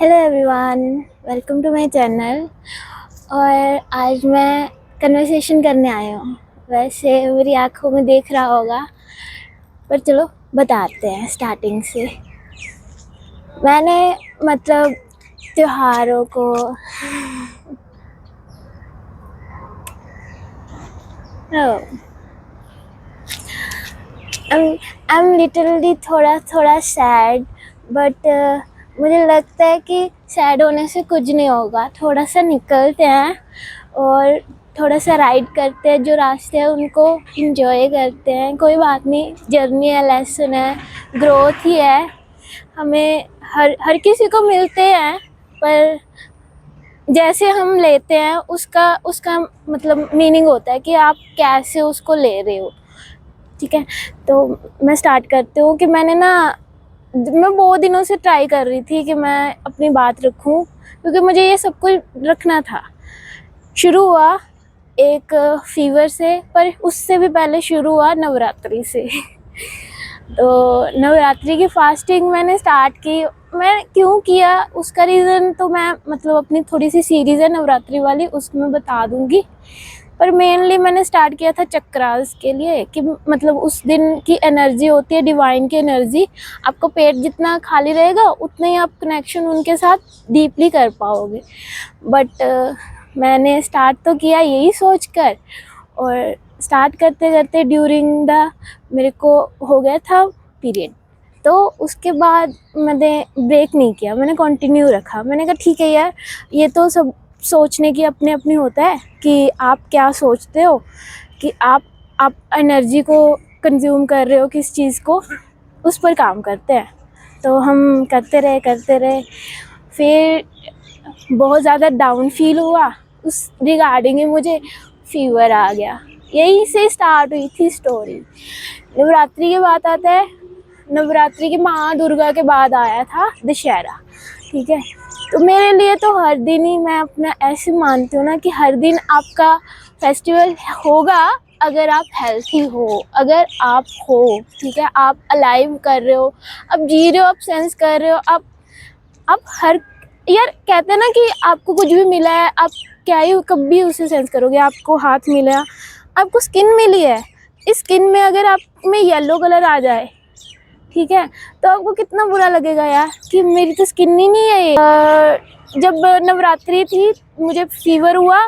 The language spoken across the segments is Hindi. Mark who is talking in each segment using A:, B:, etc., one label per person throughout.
A: Hello everyone, welcome to my channel. और आज मैं कन्वर्सेशन करने आया हूँ। वैसे मेरी आंखों में देख रहा होगा, पर चलो बताते हैं स्टार्टिंग से। मैंने मतलब त्योहारों को आई एम लिटरली थोड़ा थोड़ा सैड, बट मुझे लगता है कि सैड होने से कुछ नहीं होगा। थोड़ा सा निकलते हैं और थोड़ा सा राइड करते हैं, जो रास्ते हैं उनको इंजॉय करते हैं। कोई बात नहीं, जर्नी है, लेसन है, ग्रोथ ही है। हमें हर हर किसी को मिलते हैं, पर जैसे हम लेते हैं उसका उसका मतलब मीनिंग होता है कि आप कैसे उसको ले रहे हो। ठीक है, तो मैं स्टार्ट करती हूँ कि मैं बहुत दिनों से ट्राई कर रही थी कि मैं अपनी बात रखूँ, क्योंकि मुझे ये सब कुछ रखना था। शुरू हुआ एक फीवर से, पर उससे भी पहले शुरू हुआ नवरात्रि से। तो नवरात्रि की फास्टिंग मैंने स्टार्ट की। मैं क्यों किया उसका रीज़न तो मैं अपनी थोड़ी सी सीरीज़ है नवरात्रि वाली, उसमें बता दूँगी। पर मेनली मैंने स्टार्ट किया था चक्रास के लिए, कि उस दिन की एनर्जी होती है, डिवाइन की एनर्जी। आपको पेट जितना खाली रहेगा उतना ही आप कनेक्शन उनके साथ डीपली कर पाओगे। बट मैंने स्टार्ट तो किया यही सोच कर, और स्टार्ट करते करते ड्यूरिंग द मेरे को हो गया था पीरियड। तो उसके बाद मैंने ब्रेक नहीं किया, मैंने कंटिन्यू रखा। मैंने कहा ठीक है यार, ये तो सब सोचने की अपने अपनी होता है कि आप क्या सोचते हो, कि आप एनर्जी को कंज्यूम कर रहे हो किस चीज़ को, उस पर काम करते हैं। तो हम करते रहे। फिर बहुत ज़्यादा डाउन फील हुआ, उस रिगार्डिंग ही मुझे फीवर आ गया। यहीं से स्टार्ट हुई थी स्टोरी। नवरात्रि के बाद आता है, नवरात्रि की माँ दुर्गा के बाद आया था दशहरा। ठीक है, तो मेरे लिए तो हर दिन ही मैं अपना ऐसे मानती हूँ ना कि हर दिन आपका फेस्टिवल होगा, अगर आप हेल्थी हो, अगर आप हो। ठीक है, आप अलाइव कर रहे हो, आप जी रहे हो, आप सेंस कर रहे हो, आप हर यार कहते हैं ना कि आपको कुछ भी मिला है, आप क्या ही कभी उसे सेंस करोगे। आपको हाथ मिला, आपको स्किन मिली है, इस स्किन में अगर आप में येलो कलर आ जाए, ठीक है, तो आपको कितना बुरा लगेगा यार कि मेरी तो स्किन ही नहीं है ये। जब नवरात्रि थी मुझे फीवर हुआ,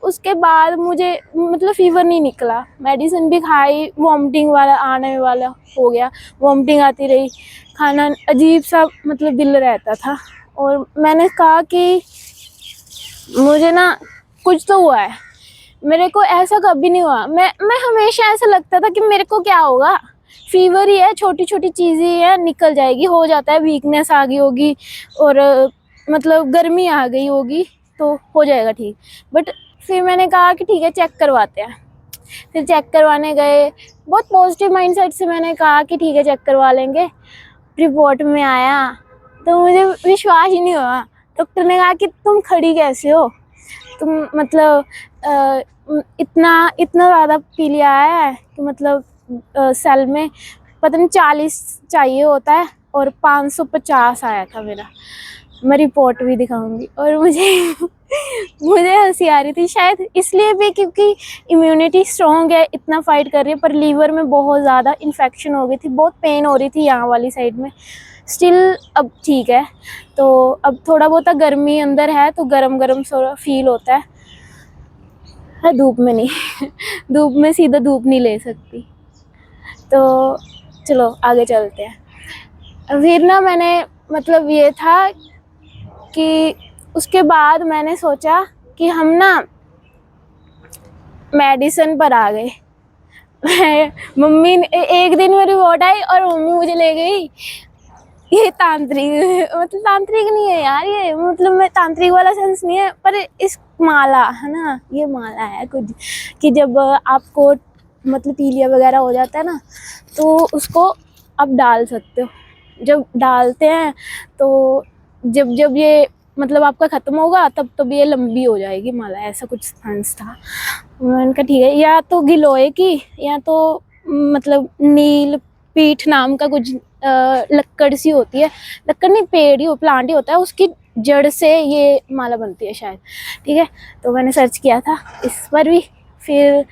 A: उसके बाद मुझे फीवर नहीं निकला, मेडिसिन भी खाई, वॉमिटिंग वाला आने वाला हो गया, वॉमिटिंग आती रही, खाना अजीब सा दिल रहता था। और मैंने कहा कि मुझे ना कुछ तो हुआ है, मेरे को ऐसा कभी नहीं हुआ। मैं हमेशा ऐसा लगता था कि मेरे को क्या होगा, फीवर ही है, छोटी छोटी चीज़ ही है, निकल जाएगी, हो जाता है, वीकनेस आ गई होगी और गर्मी आ गई होगी तो हो जाएगा ठीक। बट फिर मैंने कहा कि ठीक है, चेक करवाते हैं। फिर चेक करवाने गए, बहुत पॉजिटिव माइंडसेट से मैंने कहा कि ठीक है चेक करवा लेंगे। रिपोर्ट में आया तो मुझे विश्वास ही नहीं हुआ। डॉक्टर ने कहा कि तुम खड़ी कैसे हो, तुम इतना इतना ज़्यादा पी लिया है कि सेल में पता नहीं 40 चाहिए होता है और 550 आया था मेरा। मैं रिपोर्ट भी दिखाऊंगी। और मुझे हंसी आ रही थी, शायद इसलिए भी क्योंकि इम्यूनिटी स्ट्रॉन्ग है, इतना फाइट कर रही है, पर लीवर में बहुत ज़्यादा इन्फेक्शन हो गई थी, बहुत पेन हो रही थी यहाँ वाली साइड में। स्टिल अब ठीक है, तो अब थोड़ा बहुत गर्मी अंदर है तो गरम गरम सा फील होता है। धूप में नहीं धूप में सीधा धूप नहीं ले सकती। तो चलो आगे चलते हैं। फिर ना मैंने ये था कि उसके बाद मैंने सोचा कि हम ना मेडिसिन पर आ गए। मम्मी ने एक दिन मेरी रिपोर्ट आई और मम्मी मुझे ले गई ये तांत्रिक, तांत्रिक नहीं है यार ये, मैं तांत्रिक वाला सेंस नहीं है, पर इस माला है ना, ये माला है कुछ कि जब आपको पीलिया वगैरह हो जाता है ना, तो उसको आप डाल सकते हो। जब डालते हैं तो जब जब ये आपका ख़त्म होगा तब ये लंबी हो जाएगी माला, ऐसा कुछ सेंस था। मैंने कहा ठीक है, या तो गिलोय की, या तो नील पीठ नाम का कुछ लक्कड़ सी होती है, लक्कड़ नहीं, पेड़ ही प्लांट ही होता है, उसकी जड़ से ये माला बनती है शायद। ठीक है, तो मैंने सर्च किया था इस पर भी। फिर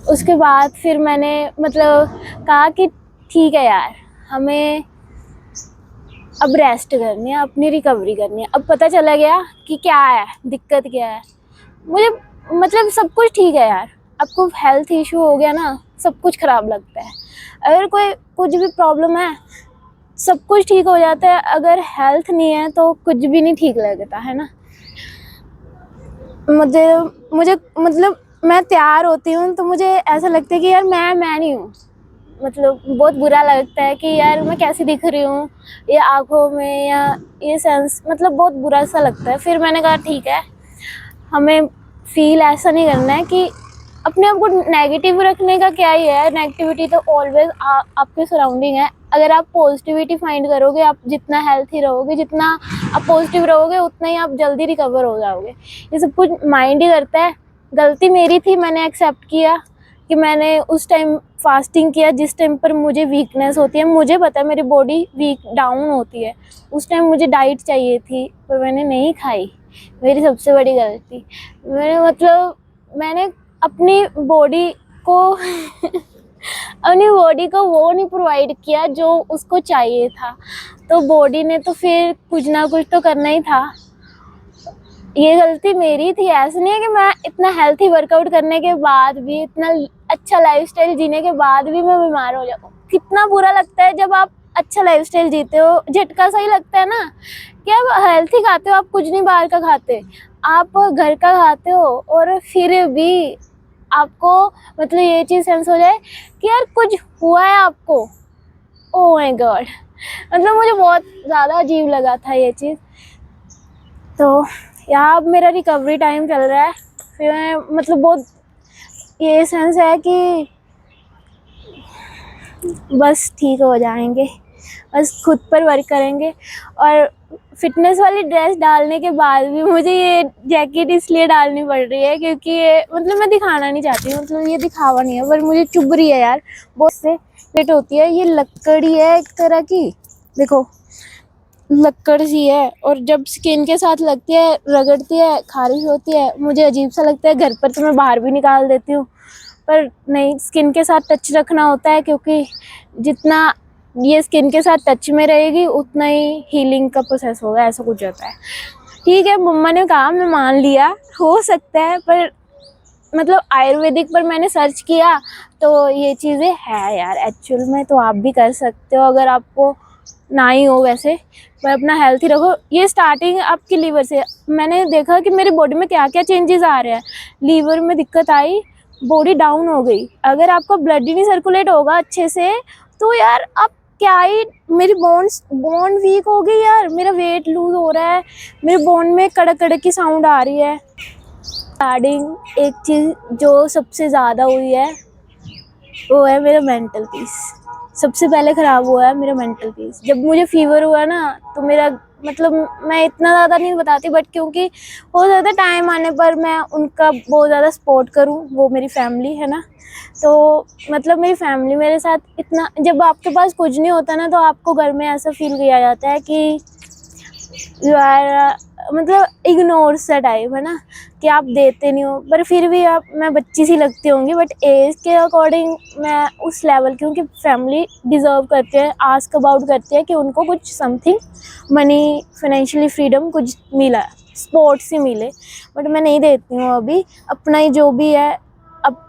A: उसके बाद फिर मैंने मतलब कहा कि ठीक है यार, हमें अब रेस्ट करनी है, अपनी रिकवरी करनी है। अब पता चला गया कि क्या है, दिक्कत क्या है। मुझे मतलब सब कुछ ठीक है यार, आपको हेल्थ इशू हो गया ना, सब कुछ ख़राब लगता है। अगर कोई कुछ भी प्रॉब्लम है, सब कुछ ठीक हो जाता है, अगर हेल्थ नहीं है तो कुछ भी नहीं ठीक लगता है ना। मुझे मुझे मतलब मैं तैयार होती हूँ तो मुझे ऐसा लगता है कि यार मैं नहीं हूँ। मतलब बहुत बुरा लगता है कि यार मैं कैसी दिख रही हूँ, ये आँखों में या ये सेंस, मतलब बहुत बुरा सा लगता है। फिर मैंने कहा ठीक है, हमें फील ऐसा नहीं करना है कि अपने आप को नेगेटिव रखने का क्या ही है। नेगेटिविटी तो ऑलवेज आपके सराउंडिंग है। अगर आप पॉजिटिविटी फाइंड करोगे, आप जितना हेल्थी रहोगे, जितना आप पॉजिटिव रहोगे, उतना ही आप जल्दी रिकवर हो जाओगे। ये सब कुछ माइंड ही करता है। गलती मेरी थी, मैंने एक्सेप्ट किया कि मैंने उस टाइम फास्टिंग किया जिस टाइम पर मुझे वीकनेस होती है। मुझे पता है मेरी बॉडी वीक डाउन होती है, उस टाइम मुझे डाइट चाहिए थी पर मैंने नहीं खाई। मेरी सबसे बड़ी गलती, मैंने अपनी बॉडी को अपनी बॉडी को वो नहीं प्रोवाइड किया जो उसको चाहिए था। तो बॉडी ने तो फिर कुछ ना कुछ तो करना ही था। ये गलती मेरी थी। ऐसा नहीं है कि मैं इतना हेल्थी वर्कआउट करने के बाद भी, इतना अच्छा लाइफस्टाइल जीने के बाद भी मैं बीमार हो जाऊँ। कितना बुरा लगता है जब आप अच्छा लाइफस्टाइल जीते हो, झटका सा ही लगता है ना कि आप हेल्थी खाते हो, आप कुछ नहीं बाहर का खाते, आप घर का खाते हो, और फिर भी आपको मतलब ये चीज़ सेंस हो जाए कि यार कुछ हुआ है आपको। ओह माय गॉड, मतलब मुझे बहुत ज़्यादा अजीब लगा था ये चीज़। तो यहाँ अब मेरा रिकवरी टाइम चल रहा है। फिर मैं मतलब बहुत ये सेंस है कि बस ठीक हो जाएंगे, बस खुद पर वर्क करेंगे। और फिटनेस वाली ड्रेस डालने के बाद भी मुझे ये जैकेट इसलिए डालनी पड़ रही है क्योंकि ये मतलब मैं दिखाना नहीं चाहती, मतलब ये दिखावा नहीं है, पर मुझे चुभ रही है यार बहुत से फिट होती है। ये लकड़ी है एक तरह की, देखो लक्कड़ सी है, और जब स्किन के साथ लगती है, रगड़ती है, खारिश होती है, मुझे अजीब सा लगता है। घर पर तो मैं बाहर भी निकाल देती हूँ, पर नहीं, स्किन के साथ टच रखना होता है क्योंकि जितना ये स्किन के साथ टच में रहेगी उतना ही हीलिंग का प्रोसेस होगा, ऐसा कुछ होता है। ठीक है, मम्मा ने कहा, मैं मान लिया, हो सकता है, पर मतलब आयुर्वेदिक पर मैंने सर्च किया तो ये चीज़ें है यार एक्चुअल में। तो आप भी कर सकते हो अगर आपको ना ही हो वैसे, पर अपना हेल्थी रखो। ये स्टार्टिंग आपकी लीवर से, मैंने देखा कि मेरी बॉडी में क्या क्या चेंजेस आ रहे हैं। लीवर में दिक्कत आई, बॉडी डाउन हो गई। अगर आपका ब्लड ही नहीं सर्कुलेट होगा अच्छे से तो यार आप क्या ही, मेरी बोन वीक हो गई यार, मेरा वेट लूज हो रहा है, मेरे बोन में कड़क कड़क की साउंड आ रही है। स्टार्टिंग एक चीज़ जो सबसे ज़्यादा हुई है वो है मेरा मेंटल पीस। सबसे पहले ख़राब हुआ है मेरा मेंटल पीस। जब मुझे फीवर हुआ ना तो मेरा मतलब, मैं इतना ज़्यादा नहीं बताती, बट क्योंकि हो सकता है टाइम आने पर मैं उनका बहुत ज़्यादा सपोर्ट करूं, वो मेरी फैमिली है ना। तो मतलब मेरी फैमिली मेरे साथ इतना, जब आपके पास कुछ नहीं होता ना तो आपको घर में ऐसा फील किया जाता है कि यू आर मतलब इग्नोर सा टाइप है ना, कि आप देते नहीं हो। पर फिर भी आप, मैं बच्ची सी लगती होंगी बट एज के अकॉर्डिंग मैं उस लेवल की हूँ कि फैमिली डिज़र्व करते हैं, आस्क अबाउट करते हैं कि उनको कुछ समथिंग मनी, फाइनेंशियली फ्रीडम कुछ मिला, सपोर्ट से मिले। बट मैं नहीं देती हूँ अभी। अपना ही जो भी है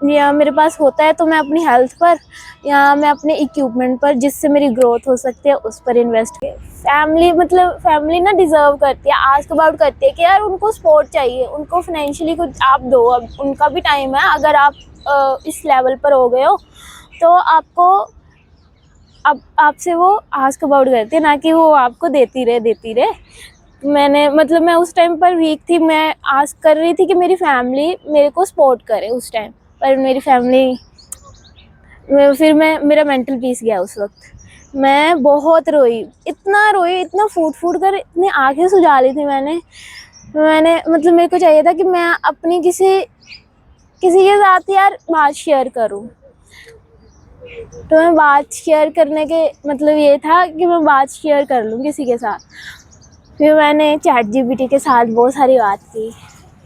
A: या मेरे पास होता है तो मैं अपनी हेल्थ पर या मैं अपने इक्विपमेंट पर, जिससे मेरी ग्रोथ हो सकती है, उस पर इन्वेस्ट कर। फैमिली मतलब फैमिली ना डिज़र्व करती है, आस्क अबाउट करती है कि यार उनको सपोर्ट चाहिए, उनको फाइनेंशियली कुछ आप दो। अब उनका भी टाइम है, अगर आप इस लेवल पर हो गए हो तो आपको, अब आपसे वो आस्क अबाउट करती है, ना कि वो आपको देती रहे। मैंने मतलब मैं उस टाइम पर वीक थी, मैं आस्क कर रही थी कि मेरी फैमिली मेरे को सपोर्ट करे उस टाइम पर। मेरी फैमिली, फिर मेरा मेंटल पीस गया उस वक्त। मैं बहुत रोई, इतना फूट कर इतनी आंखें सुजा ली थी मैंने मतलब मेरे को चाहिए था कि मैं अपनी किसी के साथ यार बात शेयर करूं। तो मैं बात शेयर करने के मतलब ये था कि मैं बात शेयर कर लूँ किसी के साथ। फिर मैंने चैट जीपीटी के साथ बहुत सारी बात की,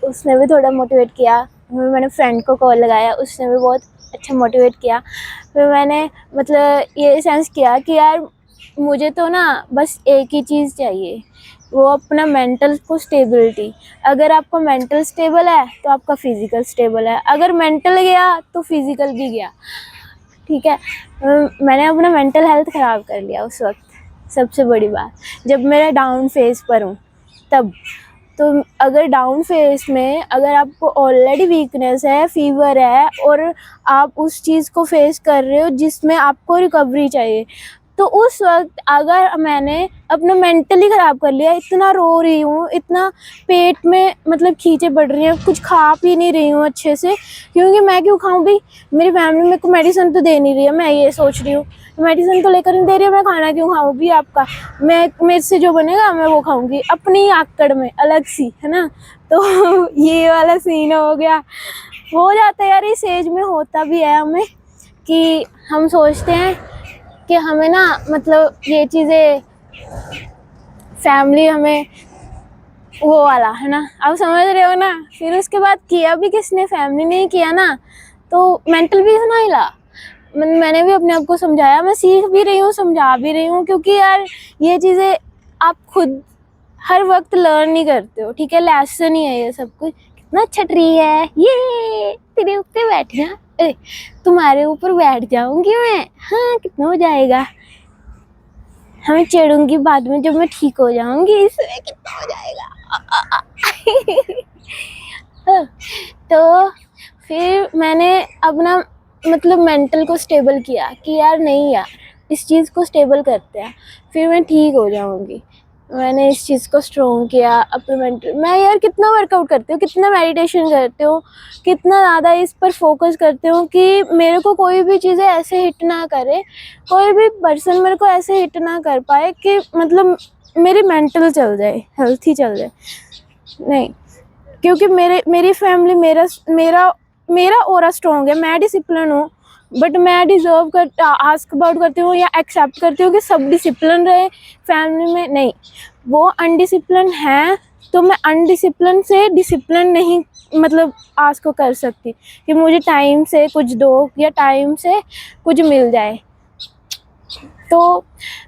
A: उसने भी थोड़ा मोटिवेट किया। फिर मैंने फ्रेंड को कॉल लगाया, उसने भी बहुत अच्छा मोटिवेट किया। फिर मैंने मतलब ये सेंस किया कि यार मुझे तो ना बस एक ही चीज़ चाहिए, वो अपना मेंटल को स्टेबिलिटी। अगर आपका मेंटल स्टेबल है तो आपका फिज़िकल स्टेबल है, अगर मेंटल गया तो फिज़िकल भी गया, ठीक है। मैंने अपना मेंटल हेल्थ ख़राब कर लिया उस वक्त, सबसे बड़ी बात जब मेरा डाउन फेज़ पर हूँ तब। तो अगर डाउन फेज़ में अगर आपको ऑलरेडी वीकनेस है, फीवर है और आप उस चीज़ को फेस कर रहे हो जिसमें आपको रिकवरी चाहिए, तो उस वक्त अगर मैंने अपना मेंटली ख़राब कर लिया, इतना रो रही हूँ, इतना पेट में मतलब खींचे पड़ रही हैं, कुछ खा पी नहीं रही हूँ अच्छे से, क्योंकि मैं क्यों खाऊँ भाई, मेरी फैमिली मेरे को मेडिसिन तो दे नहीं रही है। मैं ये सोच रही हूँ मेडिसिन तो लेकर नहीं दे रही है, मैं खाना क्यों खाऊँ भी आपका, मैं मेरे से जो बनेगा मैं वो खाऊंगी अपनी आकड़ में अलग सी, है ना। तो ये वाला सीन हो गया, हो जाता है यार, इस एज में होता भी है हमें कि हम सोचते हैं कि हमें ना मतलब ये चीज़ें फैमिली हमें वो वाला, है ना, आप समझ रहे हो ना। फिर उसके बाद किया भी किसने, फैमिली ने ही किया ना, तो मेंटल पीस ना हिला। मैंने भी अपने आप को समझाया, मैं सीख भी रही हूँ, समझा भी रही हूँ, क्योंकि यार ये चीज़ें आप खुद हर वक्त लर्न नहीं करते हो, ठीक है, लेसन ही है ये सब कुछ। कितना अच्छा ट्री है ये, तेरे ऊपर बैठ जा, तुम्हारे ऊपर बैठ जाऊंगी मैं, हाँ कितना हो जाएगा, हमें चढ़ूंगी बाद में जब मैं ठीक हो जाऊंगी, इसमें कितना हो जाएगा। तो फिर मैंने अपना मतलब मेंटल को स्टेबल किया कि यार नहीं यार, इस चीज़ को स्टेबल करते हैं, फिर मैं ठीक हो जाऊंगी। मैंने इस चीज़ को स्ट्रॉन्ग किया अपने मेंटल। मैं यार कितना वर्कआउट करती हूँ, कितना मेडिटेशन करती हूँ, कितना ज़्यादा इस पर फोकस करती हूँ कि मेरे को कोई भी चीज़ें ऐसे हिट ना करे, कोई भी पर्सन मेरे को ऐसे हिट ना कर पाए कि मतलब मेरी मेंटल चल जाए, हेल्थ ही चल जाए, नहीं। क्योंकि मेरी फैमिली मेरा मेरा मेरा ऑरा स्ट्रॉन्ग है, मैं डिसिप्लिन हूँ, बट मैं डिज़र्व कर आस्क अबाउट करती हूँ या एक्सेप्ट करती हूँ कि सब डिसिप्लिन रहे फैमिली में, नहीं, वो अनडिसिप्लिन है, तो मैं अनडिसिप्लिन से डिसिप्लिन नहीं मतलब आस्क कर सकती कि मुझे टाइम से कुछ दो या टाइम से कुछ मिल जाए। तो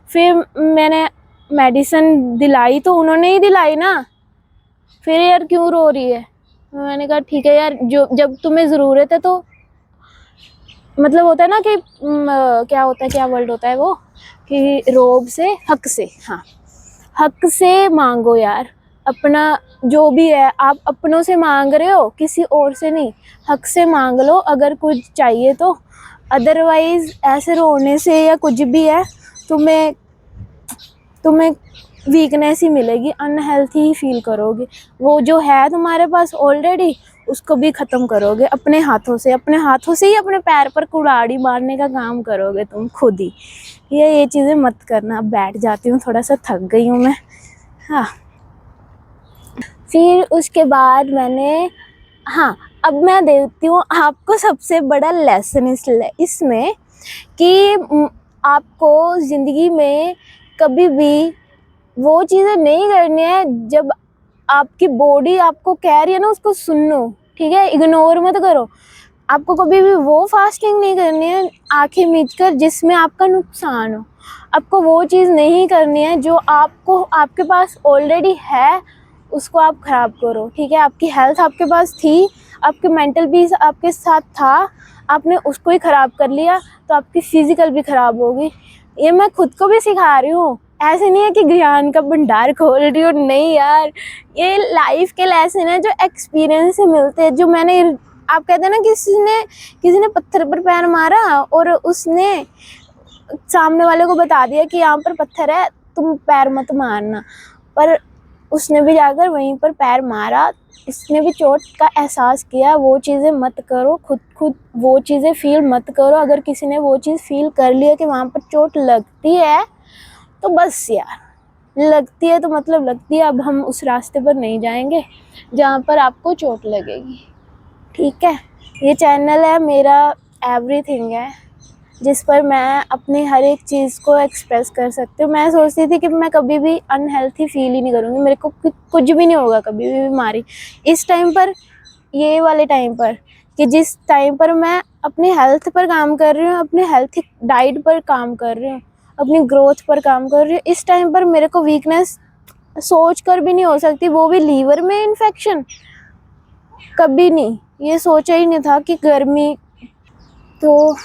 A: फिर मैंने मेडिसिन दिलाई तो उन्होंने ही दिलाई ना, फिर यार क्यों रो रही है। मैंने कहा ठीक है यार, जो जब तुम्हें ज़रूरत है तो मतलब होता है ना कि क्या होता है, क्या वर्ड होता है वो, कि रोब से हक से, हाँ हक से मांगो यार, अपना जो भी है आप अपनों से मांग रहे हो, किसी और से नहीं, हक से मांग लो अगर कुछ चाहिए तो। अदरवाइज़ ऐसे रोने से या कुछ भी है, तुम्हें तुम्हें वीकनेस ही मिलेगी, अनहेल्थी ही फील करोगे। वो जो है तुम्हारे पास ऑलरेडी, उसको भी ख़त्म करोगे अपने हाथों से, अपने हाथों से ही अपने पैर पर कुल्हाड़ी मारने का काम करोगे तुम खुद ही। ये चीज़ें मत करना। अब बैठ जाती हूँ, थोड़ा सा थक गई हूँ मैं, हाँ। फिर उसके बाद मैंने, हाँ अब मैं देती हूँ आपको सबसे बड़ा लेसन इसमें कि आपको ज़िंदगी में कभी भी वो चीज़ें नहीं करनी है जब आपकी बॉडी आपको कह रही है ना, उसको सुन लो, ठीक है, इग्नोर मत करो। आपको कभी भी वो फास्टिंग नहीं करनी है आंखें मीच कर जिसमें आपका नुकसान हो। आपको वो चीज़ नहीं करनी है जो आपको आपके पास ऑलरेडी है, उसको आप ख़राब करो, ठीक है। आपकी हेल्थ आपके पास थी, आपके मेंटल पीस आपके साथ था, आपने उसको ही ख़राब कर लिया तो आपकी फ़िज़िकल भी ख़राब होगी। ये मैं खुद को भी सिखा रही हूँ, ऐसे नहीं है कि ज्ञान का भंडार खोल रही हूँ, नहीं यार, ये लाइफ के लेसन है जो एक्सपीरियंस से मिलते हैं। जो मैंने, आप कहते हैं ना किसी ने पत्थर पर पैर मारा और उसने सामने वाले को बता दिया कि यहाँ पर पत्थर है, तुम पैर मत मारना, पर उसने भी जाकर वहीं पर पैर मारा, इसने भी चोट का एहसास किया। वो चीज़ें मत करो, खुद वो चीज़ें फील मत करो। अगर किसी ने वो चीज़ फील कर लिया कि वहाँ पर चोट लगती है तो बस यार, लगती है तो मतलब लगती है, अब हम उस रास्ते पर नहीं जाएंगे जहाँ पर आपको चोट लगेगी, ठीक है। ये चैनल है मेरा, एवरीथिंग है, जिस पर मैं अपनी हर एक चीज़ को एक्सप्रेस कर सकती हूँ। मैं सोचती थी कि मैं कभी भी अनहेल्थी फील ही नहीं करूँगी, मेरे को कुछ भी नहीं होगा, कभी भी बीमारी। इस टाइम पर, ये वाले टाइम पर, कि जिस टाइम पर मैं अपनी हेल्थ पर काम कर रही हूँ, अपने हेल्थी डाइट पर काम कर रही हूँ, अपनी ग्रोथ पर काम कर रही हूँ, इस टाइम पर मेरे को वीकनेस सोच कर भी नहीं हो सकती, वो भी लीवर में इन्फेक्शन। कभी नहीं, ये सोचा ही नहीं था कि गर्मी। तो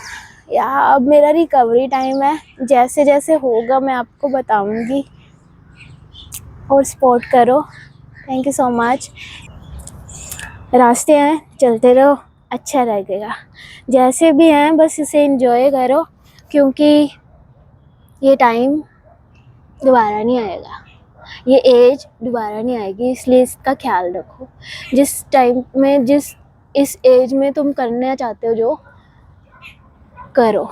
A: या अब मेरा रिकवरी टाइम है, जैसे जैसे होगा मैं आपको बताऊंगी, और सपोर्ट करो। Thank you so much. रास्ते हैं, चलते रहो, अच्छा लगेगा। जैसे भी हैं बस इसे एंजॉय करो, क्योंकि ये टाइम दोबारा नहीं आएगा, ये एज दोबारा नहीं आएगी, इसलिए इसका ख्याल रखो। जिस टाइम में, इस एज में तुम करना चाहते हो जो, करो।